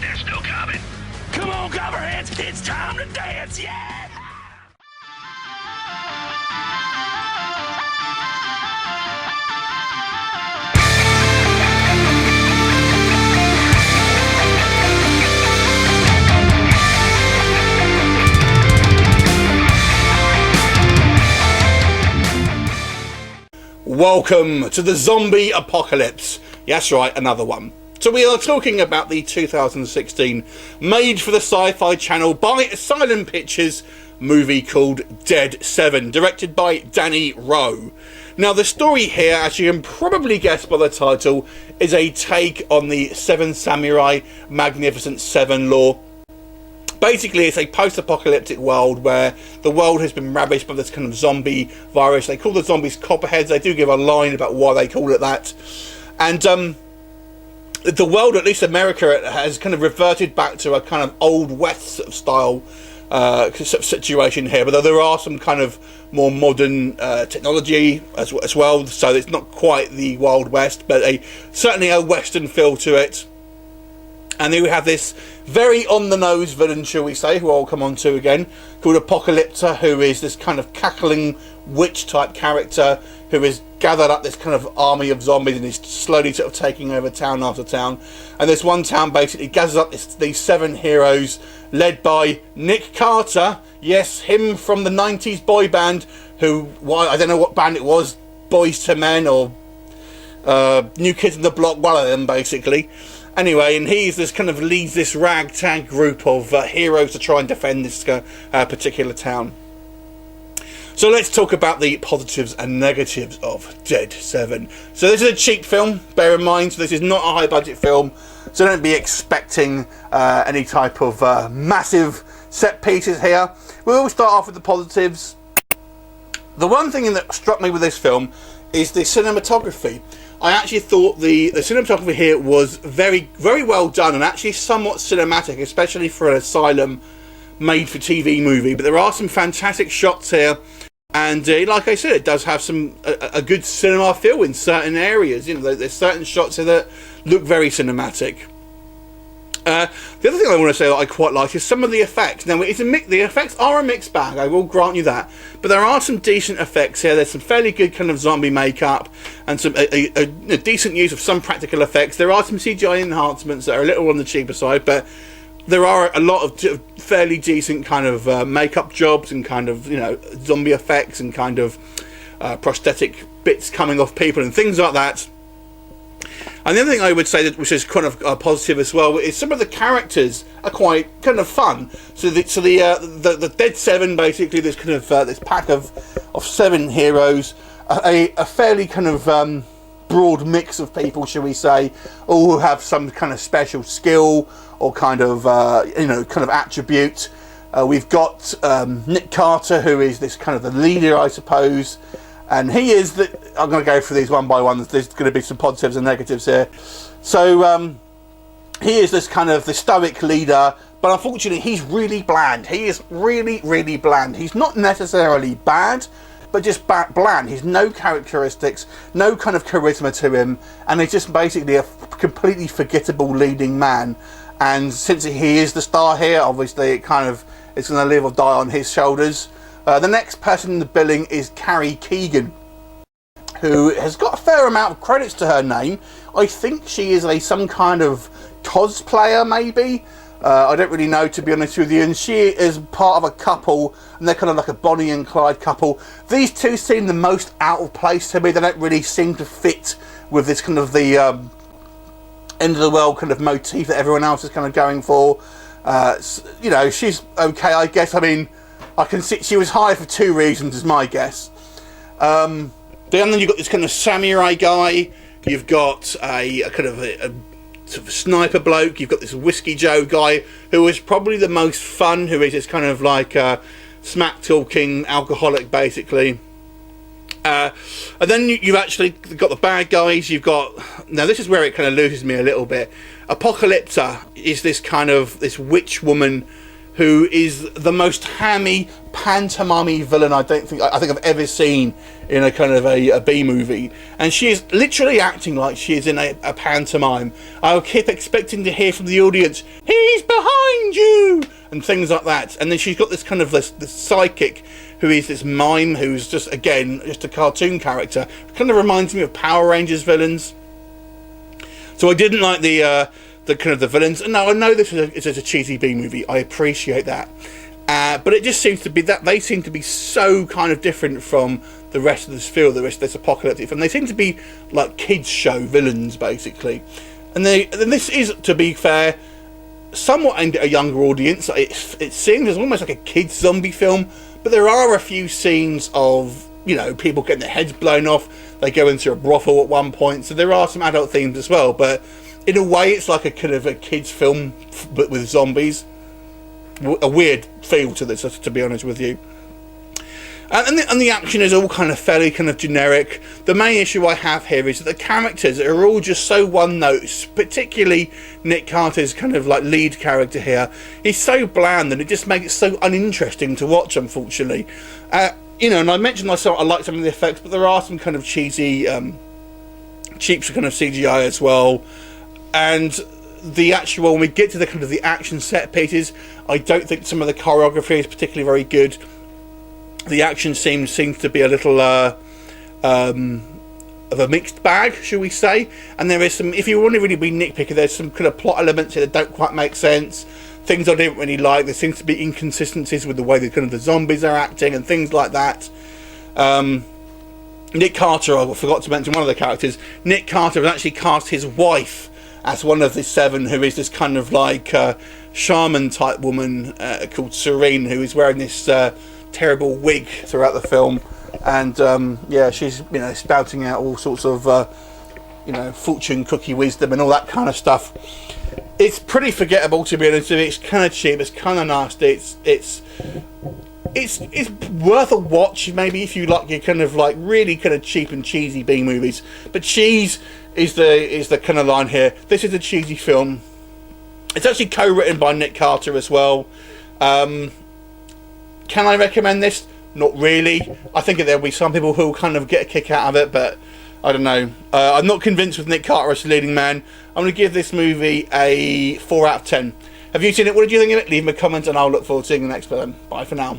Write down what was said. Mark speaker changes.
Speaker 1: They're still coming. Come on, copperheads, it's time to dance, yeah!
Speaker 2: Welcome to the zombie apocalypse. Yes, right, another one. So we are talking about the 2016 made for the Sci-Fi Channel by Asylum Pictures movie called Dead 7, directed by Danny Rowe. Now the story here, as you can probably guess by the title, is a take on the Seven Samurai Magnificent Seven lore. Basically, it's a post-apocalyptic world where the world has been ravaged by this kind of zombie virus. They call the zombies copperheads. They do give a line about why they call it that. And the world, at least America, has kind of reverted back to a kind of Old West sort of style sort of situation here. But there are some kind of more modern technology as well. So it's not quite the Wild West, but certainly a Western feel to it. And then we have this very on-the-nose villain, shall we say, who I'll come on to again, called Apocalypta, who is this kind of cackling witch-type character who has gathered up this kind of army of zombies and is slowly sort of taking over town after town. And this one town basically gathers up these seven heroes, led by Nick Carter, yes, him from the 90s boy band, who, I don't know what band it was, Boys to Men or New Kids on the Block, one of them basically. Anyway, and he's this kind of leads this ragtag group of heroes to try and defend this particular town. So let's talk about the positives and negatives of Dead 7. So this is a cheap film, bear in mind, so this is not a high budget film, so don't be expecting any type of massive set pieces here. We'll start off with the positives. The one thing that struck me with this film is the cinematography. I actually thought the cinematography here was very, very well done and actually somewhat cinematic, especially for an Asylum made-for-TV movie. But there are some fantastic shots here, and like I said, it does have a good cinema feel in certain areas. You know, there's certain shots here that look very cinematic. The other thing I want to say that I quite like is some of the effects. Now, the effects are a mixed bag, I will grant you that, but there are some decent effects here. There's some fairly good kind of zombie makeup and some a decent use of some practical effects. There are some CGI enhancements that are a little on the cheaper side, but there are a lot of fairly decent kind of makeup jobs and kind of, you know, zombie effects and kind of prosthetic bits coming off people and things like that. And the other thing I would say, which is kind of positive as well, is some of the characters are quite kind of fun. So the Dead 7, basically, this kind of this pack of 7 heroes, a fairly kind of broad mix of people, shall we say, all who have some kind of special skill or kind of kind of attribute. We've got Nick Carter, who is this kind of the leader, I suppose. And he is I'm going to go through these one by one. There's going to be some positives and negatives here. So he is this kind of the stoic leader, but unfortunately he's really bland. He is really, really bland. He's not necessarily bad, but just bland. He's no characteristics, no kind of charisma to him, and he's just basically a completely forgettable leading man. And since he is the star here, obviously it's going to live or die on his shoulders. The next person in the billing is Carrie Keagan, who has got a fair amount of credits to her name. I think she is some kind of cosplayer, maybe. I don't really know, to be honest with you. And she is part of a couple, and they're kind of like a Bonnie and Clyde couple. These two seem the most out of place to me. They don't really seem to fit with this kind of the end of the world kind of motif that everyone else is kind of going for. You know, she's okay, I guess. I mean, I can see she was hired for 2 reasons, is my guess. Then you've got this kind of samurai guy. You've got a kind of a sort of sniper bloke. You've got this Whiskey Joe guy who is probably the most fun. Who is this kind of like smack talking alcoholic, basically. And then you've actually got the bad guys. You've got, now this is where it kind of loses me a little bit. Apocalypta is this kind of this witch woman who is the most hammy, pantomime villain I think I've ever seen in a kind of a B movie, and she is literally acting like she is in a pantomime. I'll keep expecting to hear from the audience, "He's behind you!" and things like that. And then she's got this kind of this psychic who is this mime who's just, again, just a cartoon character. It kind of reminds me of Power Rangers villains. So I didn't like the kind of the villains. And now I know this is a cheesy B movie. I appreciate that. But it just seems to be that they seem to be so kind of different from the rest of this field, the rest of this apocalyptic film. They seem to be like kids show villains, basically. And this is, to be fair, somewhat aimed at a younger audience. It seems it's almost like a kids zombie film, but there are a few scenes of, you know, people getting their heads blown off. They go into a brothel at one point, so there are some adult themes as well. But in a way, it's like a kind of a kids film, but with zombies. A weird feel to this, to be honest with you. And the action is all kind of fairly kind of generic. The main issue I have here is that the characters are all just so one note, particularly Nick Carter's kind of like lead character here. He's so bland and it just makes it so uninteresting to watch, unfortunately. You know, and I mentioned myself, I like some of the effects, but there are some kind of cheesy, cheap kind of CGI as well. And the actual, when we get to the kind of the action set pieces, I don't think some of the choreography is particularly very good. The action seems to be a little of a mixed bag, shall we say. And there is some, if you want to really be nitpicky, there's some kind of plot elements here that don't quite make sense. Things I didn't really like. There seems to be inconsistencies with the way the kind of the zombies are acting and things like that. Nick Carter, I forgot to mention one of the characters. Nick Carter has actually cast his wife as one of the seven, who is this kind of like shaman type woman called Serene, who is wearing this terrible wig throughout the film, and yeah, she's, you know, spouting out all sorts of you know, fortune cookie wisdom and all that kind of stuff. It's pretty forgettable, to be honest with you. It's kind of cheap, it's kind of nasty. It's worth a watch, maybe, if you like your kind of like really kind of cheap and cheesy B movies. But cheese is the kind of line here. This is a cheesy film. It's actually co-written by Nick Carter as well. Can I recommend this? Not really. I think there'll be some people who will kind of get a kick out of it, but I don't know. I'm not convinced with Nick Carter as the leading man. I'm going to give this movie a 4 out of 10. Have you seen it? What did you think of it? Leave me a comment and I'll look forward to seeing the next one. Bye for now.